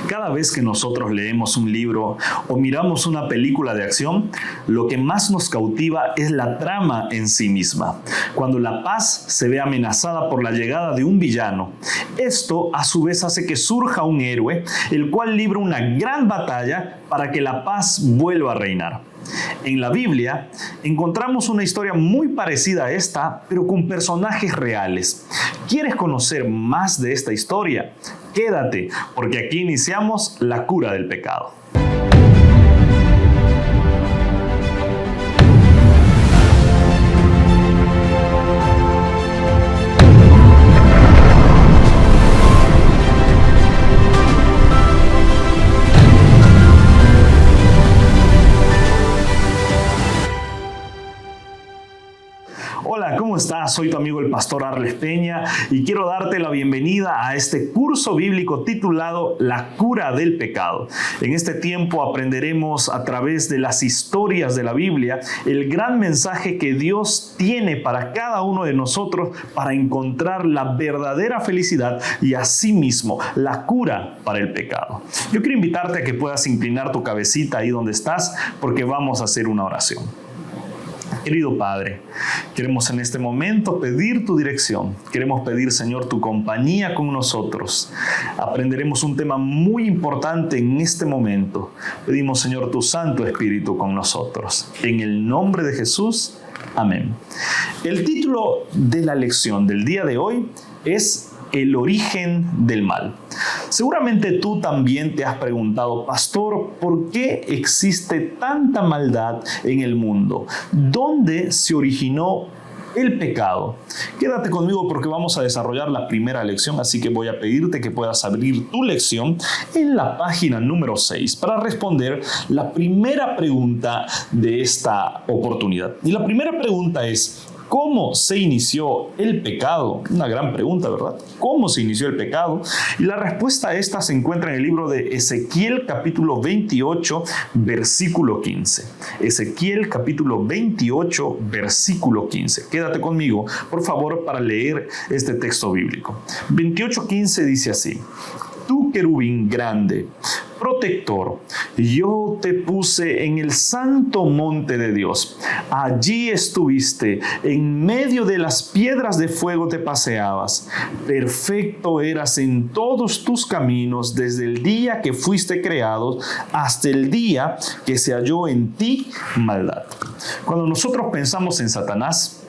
Cada vez que nosotros leemos un libro o miramos una película de acción, lo que más nos cautiva es la trama en sí misma. Cuando la paz se ve amenazada por la llegada de un villano, esto a su vez hace que surja un héroe, el cual libra una gran batalla para que la paz vuelva a reinar. En la Biblia encontramos una historia muy parecida a esta, pero con personajes reales. ¿Quieres conocer más de esta historia? Quédate, porque aquí iniciamos la cura del pecado. Hola, ¿cómo estás? Soy tu amigo el pastor Arles Peña y quiero darte la bienvenida a este curso bíblico titulado La cura del pecado. En este tiempo aprenderemos a través de las historias de la Biblia el gran mensaje que Dios tiene para cada uno de nosotros para encontrar la verdadera felicidad y asimismo la cura para el pecado. Yo quiero invitarte a que puedas inclinar tu cabecita ahí donde estás porque vamos a hacer una oración. Querido Padre, queremos en este momento pedir tu dirección. Queremos pedir, Señor, tu compañía con nosotros. Aprenderemos un tema muy importante en este momento. Pedimos, Señor, tu Santo Espíritu con nosotros. En el nombre de Jesús, amén. El título de la lección del día de hoy es El origen del mal. Seguramente tú también te has preguntado, pastor, ¿por qué existe tanta maldad en el mundo? ¿Dónde se originó el pecado? Quédate conmigo porque vamos a desarrollar la primera lección, así que voy a pedirte que puedas abrir tu lección en la página número 6 para responder la primera pregunta de esta oportunidad. Y la primera pregunta es: ¿cómo se inició el pecado? Una gran pregunta, ¿verdad? ¿Cómo se inició el pecado? Y la respuesta a esta se encuentra en el libro de Ezequiel capítulo 28, versículo 15. Ezequiel capítulo 28, versículo 15. Quédate conmigo, por favor, para leer este texto bíblico. 28:15 dice así: Tú, querubín grande, protector, yo te puse en el santo monte de Dios. Allí estuviste, en medio de las piedras de fuego te paseabas. Perfecto eras en todos tus caminos desde el día que fuiste creado hasta el día que se halló en ti maldad. Cuando nosotros pensamos en Satanás,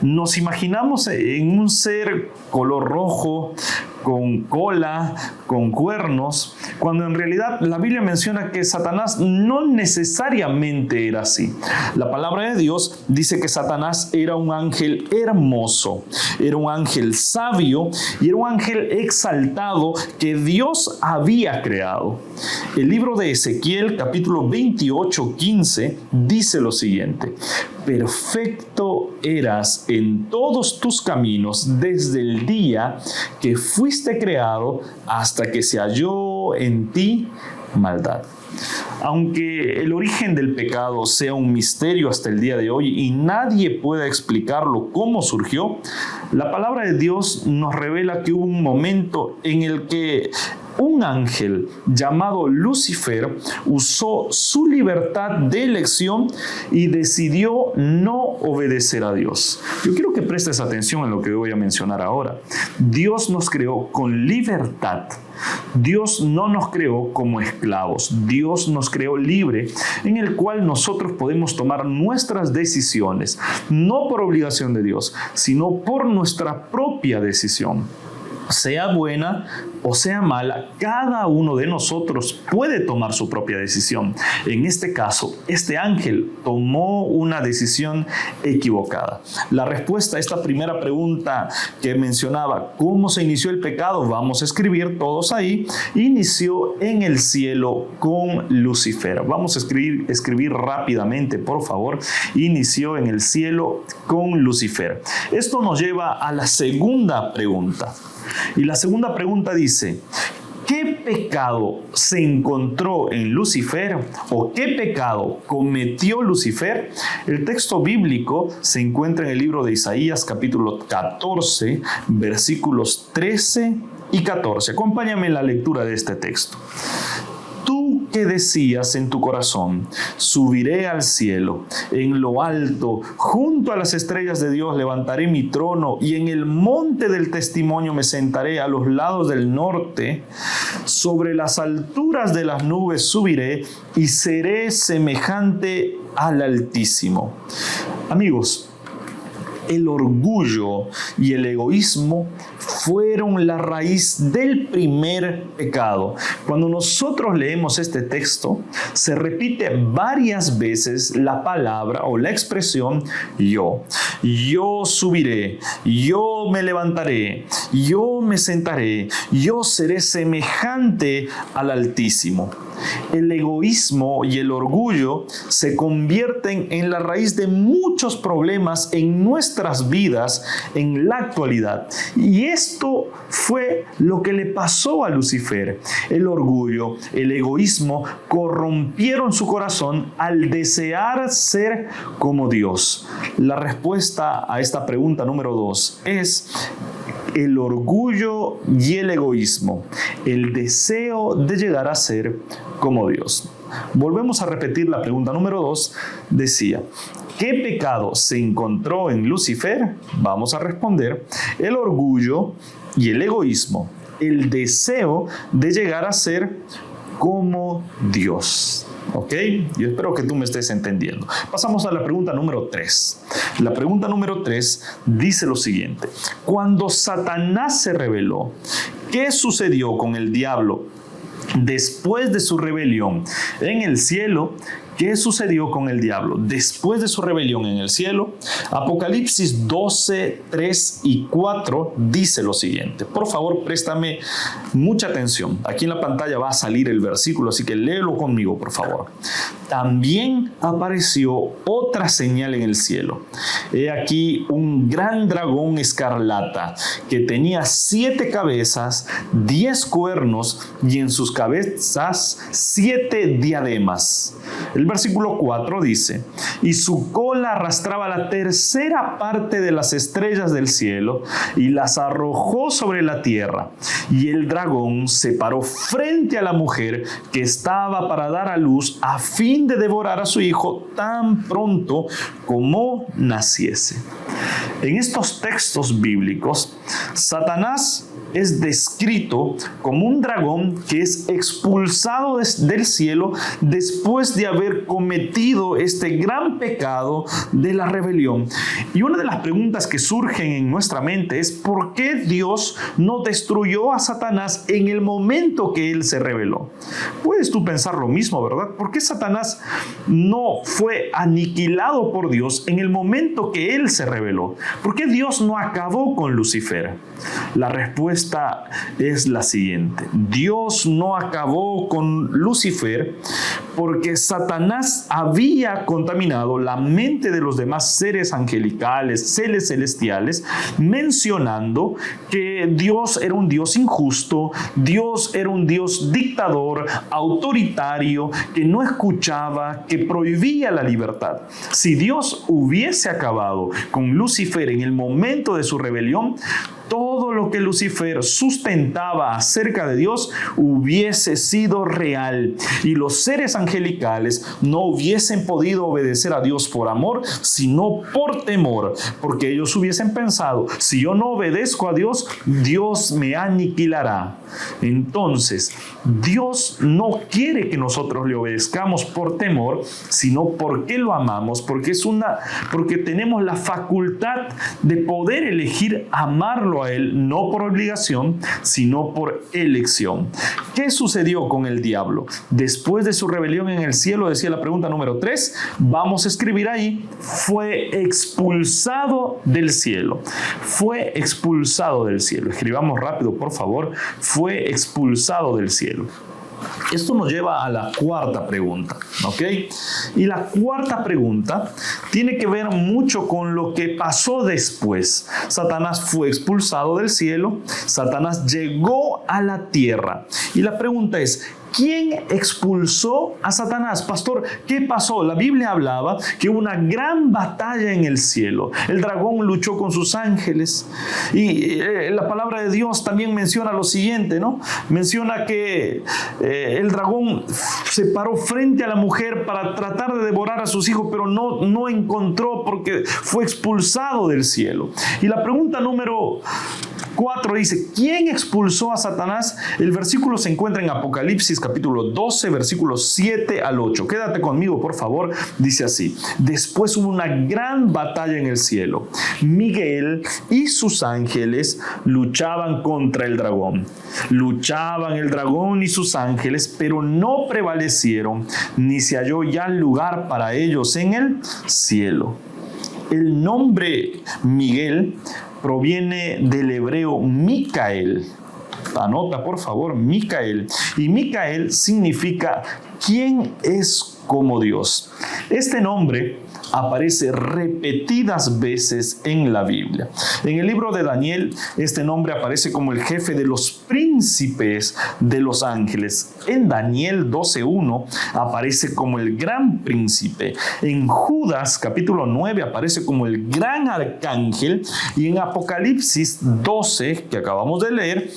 nos imaginamos en un ser color rojo, con cola, con cuernos, cuando en realidad la Biblia menciona que Satanás no necesariamente era así. La palabra de Dios dice que Satanás era un ángel hermoso, era un ángel sabio y era un ángel exaltado que Dios había creado. El libro de Ezequiel, capítulo 28, 15, dice lo siguiente: Perfecto eras en todos tus caminos desde el día que fuiste creado hasta que se halló en ti maldad. Aunque el origen del pecado sea un misterio hasta el día de hoy y nadie pueda explicarlo cómo surgió, la palabra de Dios nos revela que hubo un momento en el que un ángel llamado Lucifer usó su libertad de elección y decidió no obedecer a Dios. Yo quiero que prestes atención en lo que voy a mencionar ahora. Dios nos creó con libertad. Dios no nos creó como esclavos. Dios nos creó libre, en el cual nosotros podemos tomar nuestras decisiones, no por obligación de Dios, sino por nuestra propia decisión. Sea buena o sea mala, cada uno de nosotros puede tomar su propia decisión. En este caso, este ángel tomó una decisión equivocada. La respuesta a esta primera pregunta que mencionaba, ¿cómo se inició el pecado? Vamos a escribir todos ahí. Inició en el cielo con Lucifer. Vamos a escribir rápidamente, por favor. Inició en el cielo con Lucifer. Esto nos lleva a la segunda pregunta. Y la segunda pregunta dice: ¿Qué pecado se encontró en Lucifer o qué pecado cometió Lucifer? El texto bíblico se encuentra en el libro de Isaías, capítulo 14, versículos 13 y 14. Acompáñame en la lectura de este texto. Tú que decías en tu corazón, subiré al cielo, en lo alto, junto a las estrellas de Dios levantaré mi trono y en el monte del testimonio me sentaré a los lados del norte, sobre las alturas de las nubes subiré y seré semejante al Altísimo. Amigos, el orgullo y el egoísmo fueron la raíz del primer pecado. Cuando nosotros leemos este texto, se repite varias veces la palabra o la expresión yo. Yo subiré, yo me levantaré, yo me sentaré, yo seré semejante al Altísimo. El egoísmo y el orgullo se convierten en la raíz de muchos problemas en nuestras vidas en la actualidad. Y esto fue lo que le pasó a Lucifer. El orgullo, el egoísmo corrompieron su corazón al desear ser como Dios. La respuesta a esta pregunta número 2 es el orgullo y el egoísmo, el deseo de llegar a ser como Dios. Volvemos a repetir la pregunta número 2. Decía, ¿qué pecado se encontró en Lucifer? Vamos a responder, el orgullo y el egoísmo, el deseo de llegar a ser como Dios. ¿Ok? Yo espero que tú me estés entendiendo. Pasamos a la pregunta número 3. La pregunta número 3 dice lo siguiente. Cuando Satanás se rebeló, ¿qué sucedió con el diablo después de su rebelión en el cielo? ¿Qué sucedió con el diablo después de su rebelión en el cielo? Apocalipsis 12, 3 y 4 dice lo siguiente. Por favor, préstame mucha atención. Aquí en la pantalla va a salir el versículo, así que léelo conmigo, por favor. También apareció otra señal en el cielo. He aquí un gran dragón escarlata que tenía 7 cabezas, 10 cuernos y en sus cabezas 7 diademas. El versículo 4 dice, y su cola arrastraba la tercera parte de las estrellas del cielo y las arrojó sobre la tierra. Y el dragón se paró frente a la mujer que estaba para dar a luz a fin de devorar a su hijo tan pronto como naciese. En estos textos bíblicos, Satanás es descrito como un dragón que es expulsado del cielo después de haber cometido este gran pecado de la rebelión. Y una de las preguntas que surgen en nuestra mente es ¿por qué Dios no destruyó a Satanás en el momento que él se rebeló? Puedes tú pensar lo mismo, ¿verdad? ¿Por qué Satanás no fue aniquilado por Dios en el momento que él se rebeló? ¿Por qué Dios no acabó con Lucifer? La respuesta es la siguiente. Dios no acabó con Lucifer porque Satanás había contaminado la mente de los demás seres angelicales, seres celestiales, mencionando que Dios era un Dios injusto, Dios era un Dios dictador, autoritario, que no escuchaba, que prohibía la libertad. Si Dios hubiese acabado con Lucifer en el momento de su rebelión, todo lo que Lucifer sustentaba acerca de Dios hubiese sido real y los seres angelicales no hubiesen podido obedecer a Dios por amor, sino por temor, porque ellos hubiesen pensado, si yo no obedezco a Dios, Dios me aniquilará. Entonces, Dios no quiere que nosotros le obedezcamos por temor, sino porque lo amamos, porque tenemos la facultad de poder elegir amarlo a Él, no por obligación, sino por elección. ¿Qué sucedió con el diablo? Después de su rebelión en el cielo, decía la pregunta número 3, vamos a escribir ahí, fue expulsado del cielo. Fue expulsado del cielo. Escribamos rápido, por favor. Fue expulsado del cielo. Esto nos lleva a la cuarta pregunta, ¿ok? Y la cuarta pregunta tiene que ver mucho con lo que pasó después. Satanás fue expulsado del cielo, Satanás llegó a la tierra. Y la pregunta es, ¿quién expulsó a Satanás? Pastor, ¿qué pasó? La Biblia hablaba que hubo una gran batalla en el cielo. El dragón luchó con sus ángeles. Y la palabra de Dios también menciona lo siguiente, ¿no? Menciona que el dragón se paró frente a la mujer para tratar de devorar a sus hijos, pero no encontró porque fue expulsado del cielo. Y la pregunta número 4 dice, ¿quién expulsó a Satanás? El versículo se encuentra en Apocalipsis capítulo 12, versículos 7 al 8. Quédate conmigo, por favor. Dice así: después hubo una gran batalla en el cielo. Miguel y sus ángeles luchaban contra el dragón. Luchaban el dragón y sus ángeles, pero no prevalecieron, ni se halló ya lugar para ellos en el cielo. El nombre Miguel proviene del hebreo Micael. Anota, por favor, Micael. Y Micael significa ¿quién es como Dios? Este nombre aparece repetidas veces en la Biblia. En el libro de Daniel, este nombre aparece como el jefe de los príncipes de los ángeles. En Daniel 12:1 aparece como el gran príncipe. En Judas capítulo 9 aparece como el gran arcángel. Y en Apocalipsis 12, que acabamos de leer,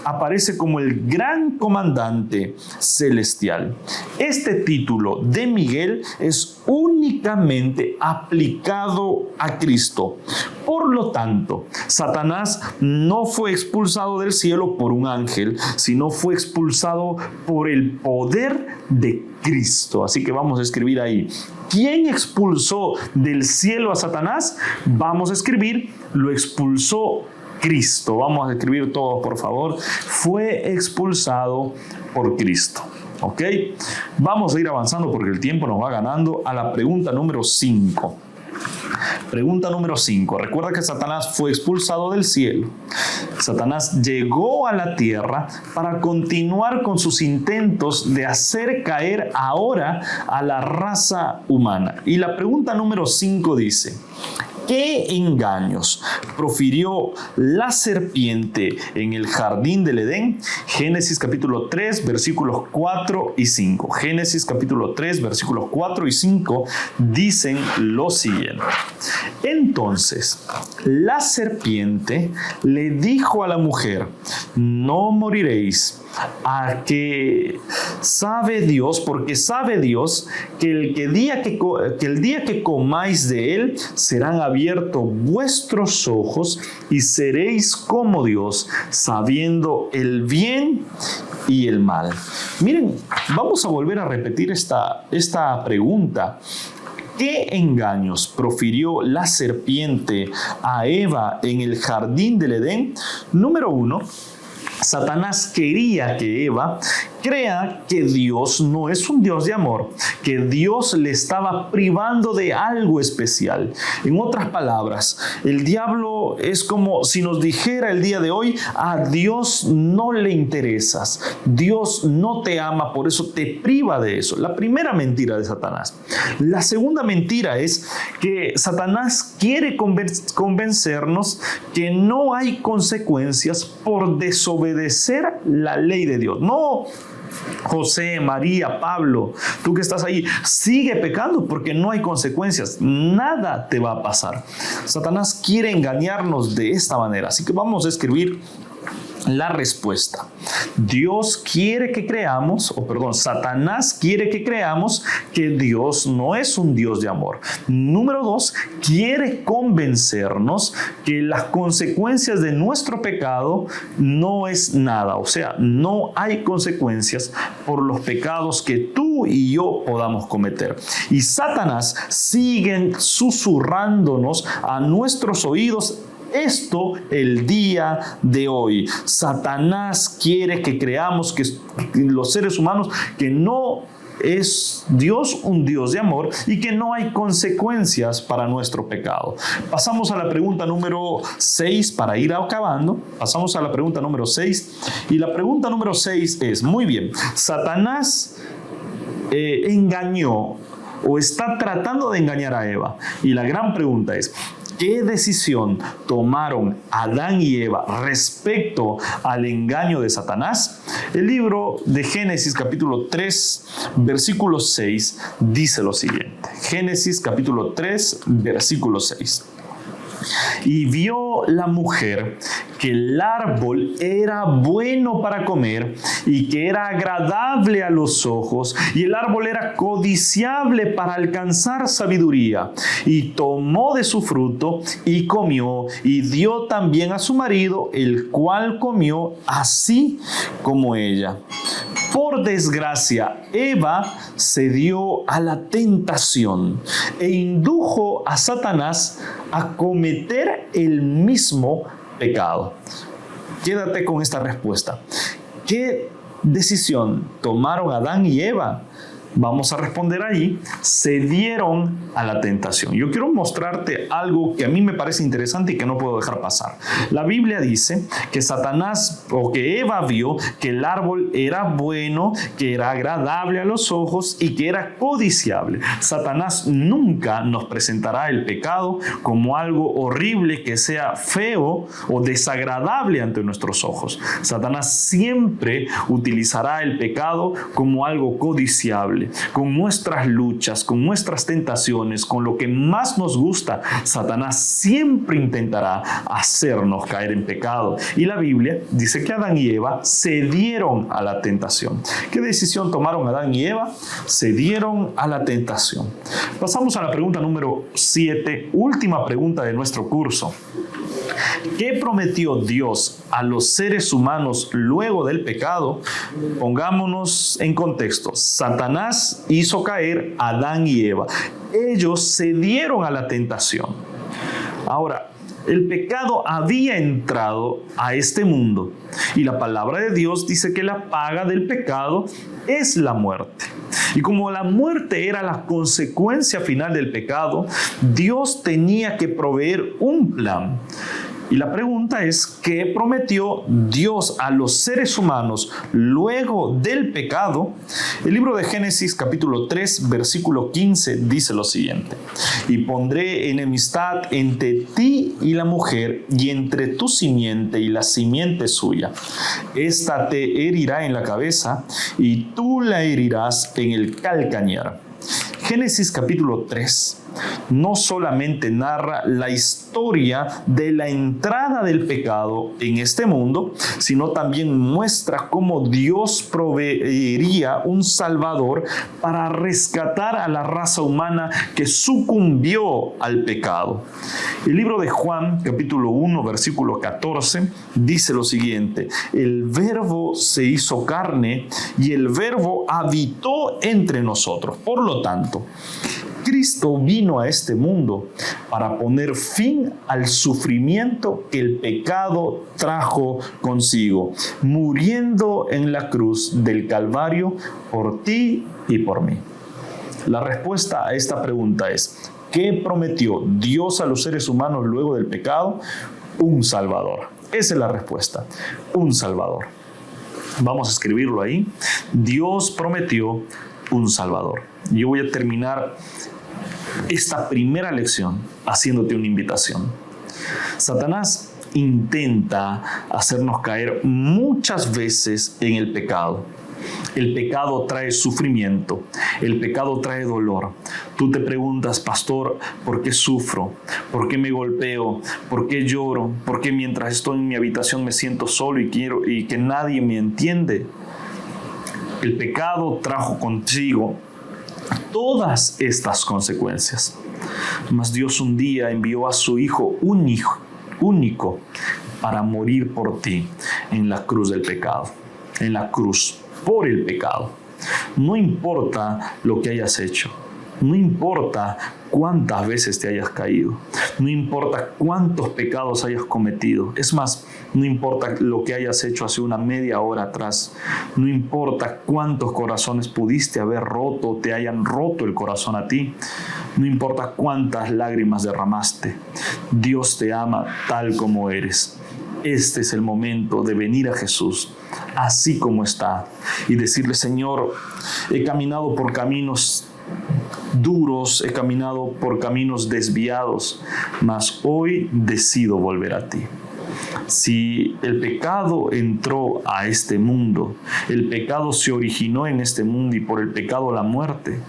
aparece como el gran comandante celestial. Este título de Miguel es únicamente aplicado a Cristo. Por lo tanto, Satanás no fue expulsado del cielo por un ángel, sino fue expulsado por el poder de Cristo. Así que vamos a escribir ahí: ¿quién expulsó del cielo a Satanás? Vamos a escribir: lo expulsó Cristo. Vamos a escribir todo, por favor. Fue expulsado por Cristo. ¿Ok? Vamos a ir avanzando porque el tiempo nos va ganando a la pregunta número 5. Pregunta número 5. Recuerda que Satanás fue expulsado del cielo. Satanás llegó a la tierra para continuar con sus intentos de hacer caer ahora a la raza humana. Y la pregunta número 5 dice: ¿qué engaños profirió la serpiente en el jardín del Edén? Génesis capítulo 3, versículos 4 y 5. Génesis capítulo 3, versículos 4 y 5 dicen lo siguiente: entonces la serpiente le dijo a la mujer: no moriréis. A que sabe Dios, porque sabe Dios que el día que comáis de él, serán abiertos vuestros ojos y seréis como Dios, sabiendo el bien y el mal. Miren, vamos a volver a repetir esta pregunta. ¿Qué engaños profirió la serpiente a Eva en el jardín del Edén? Número 1. Satanás quería que Eva crea que Dios no es un Dios de amor, que Dios le estaba privando de algo especial. En otras palabras, el diablo es como si nos dijera el día de hoy: a Dios no le interesas, Dios no te ama, por eso te priva de eso. La primera mentira de Satanás. La segunda mentira es que Satanás quiere convencernos que no hay consecuencias por desobedecer la ley de Dios. No, José, María, Pablo, tú que estás ahí, sigue pecando porque no hay consecuencias, nada te va a pasar. Satanás quiere engañarnos de esta manera, así que vamos a escribir la respuesta. Satanás quiere que creamos que Dios no es un Dios de amor. Número 2, quiere convencernos que las consecuencias de nuestro pecado no es nada. O sea, no hay consecuencias por los pecados que tú y yo podamos cometer. Y Satanás sigue susurrándonos a nuestros oídos esto el día de hoy. Satanás quiere que creamos, que los seres humanos, que no es Dios un Dios de amor y que no hay consecuencias para nuestro pecado. Pasamos a la pregunta número 6 para ir acabando. Pasamos a la pregunta número 6 y la pregunta número 6 es, muy bien, Satanás engañó o está tratando de engañar a Eva. Y la gran pregunta es, ¿qué decisión tomaron Adán y Eva respecto al engaño de Satanás? El libro de Génesis capítulo 3, versículo 6 dice lo siguiente. Génesis capítulo 3, versículo 6. Y vio la mujer que el árbol era bueno para comer y que era agradable a los ojos, y el árbol era codiciable para alcanzar sabiduría. Y tomó de su fruto y comió, y dio también a su marido, el cual comió así como ella. Por desgracia, Eva se dio a la tentación e indujo a Satanás a cometer el mismo pecado. Quédate con esta respuesta. ¿Qué decisión tomaron Adán y Eva? Vamos a responder ahí. Se dieron a la tentación. Yo quiero mostrarte algo que a mí me parece interesante y que no puedo dejar pasar. La Biblia dice que Satanás, o que Eva vio que el árbol era bueno, que era agradable a los ojos y que era codiciable. Satanás nunca nos presentará el pecado como algo horrible que sea feo o desagradable ante nuestros ojos. Satanás siempre utilizará el pecado como algo codiciable. Con nuestras luchas, con nuestras tentaciones, con lo que más nos gusta, Satanás siempre intentará hacernos caer en pecado. Y la Biblia dice que Adán y Eva se dieron a la tentación. ¿Qué decisión tomaron Adán y Eva? Se dieron a la tentación. Pasamos a la pregunta número 7, última pregunta de nuestro curso. ¿Qué prometió Dios a los seres humanos luego del pecado? Pongámonos en contexto. Satanás hizo caer a Adán y Eva. Ellos se dieron a la tentación. Ahora, el pecado había entrado a este mundo y la palabra de Dios dice que la paga del pecado es la muerte. Y como la muerte era la consecuencia final del pecado, Dios tenía que proveer un plan. Y la pregunta es, ¿qué prometió Dios a los seres humanos luego del pecado? El libro de Génesis capítulo 3, versículo 15 dice lo siguiente. Y pondré enemistad entre ti y la mujer, y entre tu simiente y la simiente suya. Esta te herirá en la cabeza, y tú la herirás en el calcañar. Génesis capítulo 3 no solamente narra la historia de la entrada del pecado en este mundo, sino también muestra cómo Dios proveería un Salvador para rescatar a la raza humana que sucumbió al pecado. El libro de Juan, capítulo 1, versículo 14, dice lo siguiente: el Verbo se hizo carne y el Verbo habitó entre nosotros. Por lo tanto, Cristo vino a este mundo para poner fin al sufrimiento que el pecado trajo consigo, muriendo en la cruz del Calvario por ti y por mí. La respuesta a esta pregunta es: ¿qué prometió Dios a los seres humanos luego del pecado? Un Salvador. Esa es la respuesta, un Salvador. Vamos a escribirlo ahí. Dios prometió un Salvador. Yo voy a terminar esta primera lección haciéndote una invitación. Satanás intenta hacernos caer muchas veces en el pecado. El pecado trae sufrimiento, el pecado trae dolor. Tú te preguntas, pastor, ¿por qué sufro? ¿Por qué me golpeo? ¿Por qué lloro? ¿Por qué mientras estoy en mi habitación me siento solo y que nadie me entiende? El pecado trajo consigo todas estas consecuencias. Mas Dios un día envió a su Hijo único para morir por ti en la cruz del pecado, en la cruz por el pecado. No importa lo que hayas hecho, No importa cuántas veces te hayas caído, no importa cuántos pecados hayas cometido, es más, no importa lo que hayas hecho hace una media hora atrás, no importa cuántos corazones pudiste haber roto, te hayan roto el corazón a ti, no importa cuántas lágrimas derramaste, Dios te ama tal como eres. Este es el momento de venir a Jesús, así como está, y decirle: Señor, he caminado por caminos duros, he caminado por caminos desviados, mas hoy decido volver a ti. Si el pecado entró a este mundo, el pecado se originó en este mundo y por el pecado la muerte,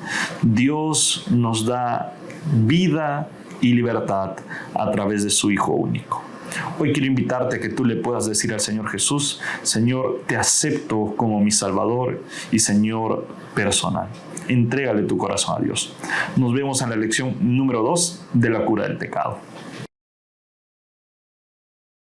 Dios nos da vida y libertad a través de su Hijo único. Hoy quiero invitarte a que tú le puedas decir al Señor Jesús: Señor, te acepto como mi Salvador y Señor personal. Entrégale tu corazón a Dios. Nos vemos en la lección número 2 de la cura del pecado.